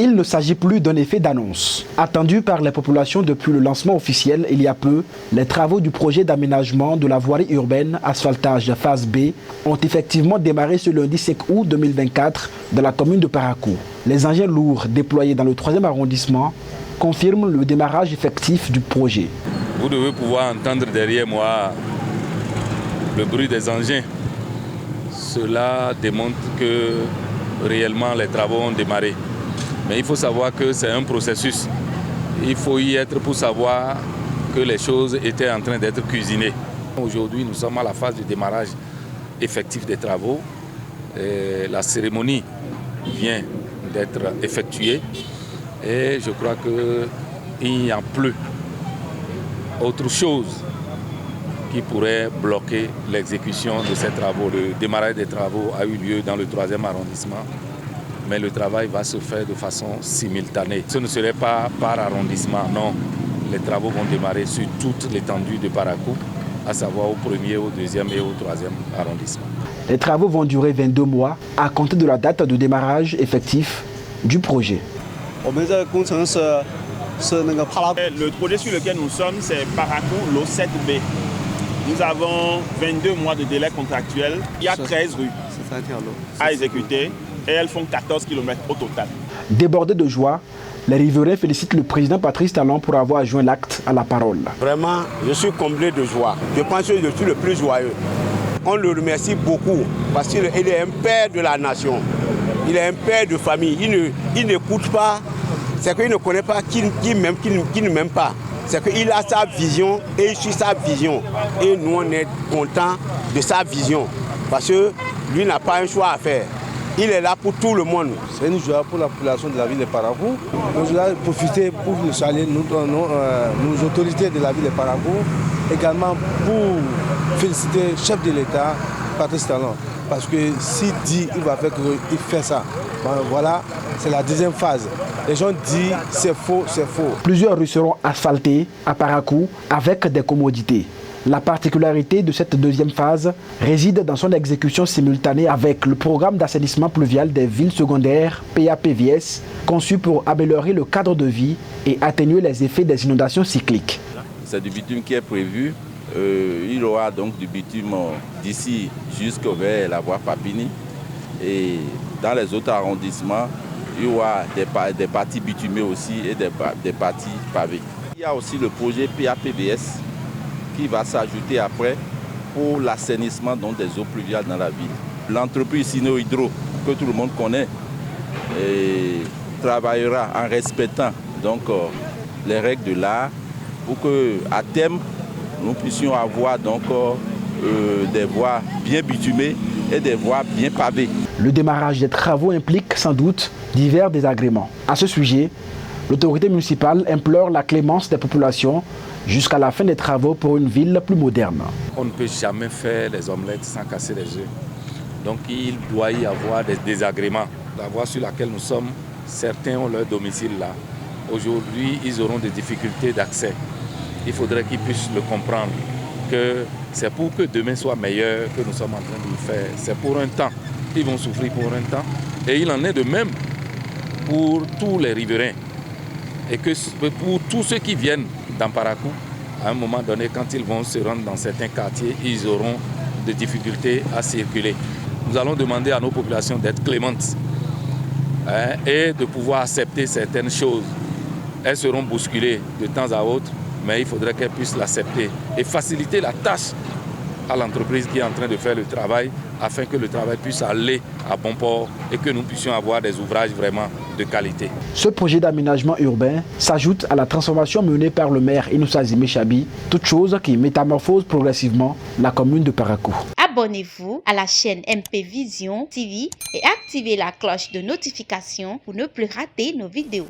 Il ne s'agit plus d'un effet d'annonce. Attendu par les populations depuis le lancement officiel il y a peu, les travaux du projet d'aménagement de la voirie urbaine asphaltage phase B ont effectivement démarré ce lundi 5 août 2024 dans la commune de Parakou. Les engins lourds déployés dans le 3e arrondissement confirment le démarrage effectif du projet. Vous devez pouvoir entendre derrière moi le bruit des engins. Cela démontre que réellement les travaux ont démarré. Mais il faut savoir que c'est un processus. Il faut y être pour savoir que les choses étaient en train d'être cuisinées. Aujourd'hui, nous sommes à la phase du démarrage effectif des travaux. Et la cérémonie vient d'être effectuée et je crois qu'il n'y a plus autre chose qui pourrait bloquer l'exécution de ces travaux. Le démarrage des travaux a eu lieu dans le 3e arrondissement, mais le travail va se faire de façon simultanée. Ce ne serait pas par arrondissement, non. Les travaux vont démarrer sur toute l'étendue de Parakou, à savoir au 1er, au 2e et au 3e arrondissement. Les travaux vont durer 22 mois à compter de la date de démarrage effectif du projet. Le projet sur lequel nous sommes, c'est Parakou Lot 7B. Nous avons 22 mois de délai contractuel. Il y a 13 rues à exécuter et elles font 14 km au total. Débordés de joie, les riverains félicitent le président Patrice Talon pour avoir joint l'acte à la parole. Vraiment, je suis comblé de joie. Je pense que je suis le plus joyeux. On le remercie beaucoup parce qu'il est un père de la nation. Il est un père de famille. Il n'écoute pas. C'est qu'il ne connaît pas qui ne m'aime pas. C'est qu'il a sa vision et il suit sa vision. Et nous, on est contents de sa vision. Parce que lui n'a pas un choix à faire. Il est là pour tout le monde. C'est une joie pour la population de la ville de Parakou. Nous allons profiter pour nous saluer nos autorités de la ville de Parakou. Également pour féliciter le chef de l'État, Patrice Talon. Parce que s'il dit il va faire, il fait ça. Ben voilà, c'est la 2e phase. Les gens disent c'est faux, c'est faux. Plusieurs rues seront asphaltées à Parakou avec des commodités. La particularité de cette 2e phase réside dans son exécution simultanée avec le programme d'assainissement pluvial des villes secondaires PAPVS, conçu pour améliorer le cadre de vie et atténuer les effets des inondations cycliques. C'est du bitume qui est prévu. Il y aura donc du bitume d'ici jusqu'au vers la voie Papini. Et dans les autres arrondissements, il y aura des parties bitumées aussi et des parties pavées. Il y a aussi le projet PAPVS qui va s'ajouter après pour l'assainissement des eaux pluviales dans la ville. L'entreprise Sino Hydro, que tout le monde connaît, travaillera en respectant donc, les règles de l'art pour qu'à terme, nous puissions avoir donc, des voies bien bitumées et des voies bien pavées. Le démarrage des travaux implique sans doute divers désagréments. À ce sujet, l'autorité municipale implore la clémence des populations jusqu'à la fin des travaux pour une ville plus moderne. On ne peut jamais faire les omelettes sans casser les œufs. Donc il doit y avoir des désagréments. La voie sur laquelle nous sommes, certains ont leur domicile là. Aujourd'hui, ils auront des difficultés d'accès. Il faudrait qu'ils puissent le comprendre, que c'est pour que demain soit meilleur que nous sommes en train de le faire. C'est pour un temps. Ils vont souffrir pour un temps. Et il en est de même pour tous les riverains. Et que pour tous ceux qui viennent dans Parakou, à un moment donné, quand ils vont se rendre dans certains quartiers, ils auront des difficultés à circuler. Nous allons demander à nos populations d'être clémentes et de pouvoir accepter certaines choses. Elles seront bousculées de temps à autre, mais il faudrait qu'elles puissent l'accepter et faciliter la tâche à l'entreprise qui est en train de faire le travail afin que le travail puisse aller à bon port et que nous puissions avoir des ouvrages vraiment de qualité. Ce projet d'aménagement urbain s'ajoute à la transformation menée par le maire Inoussa Zimé Chabi, toute chose qui métamorphose progressivement la commune de Parakou. Abonnez-vous à la chaîne MP Vision TV et activez la cloche de notification pour ne plus rater nos vidéos.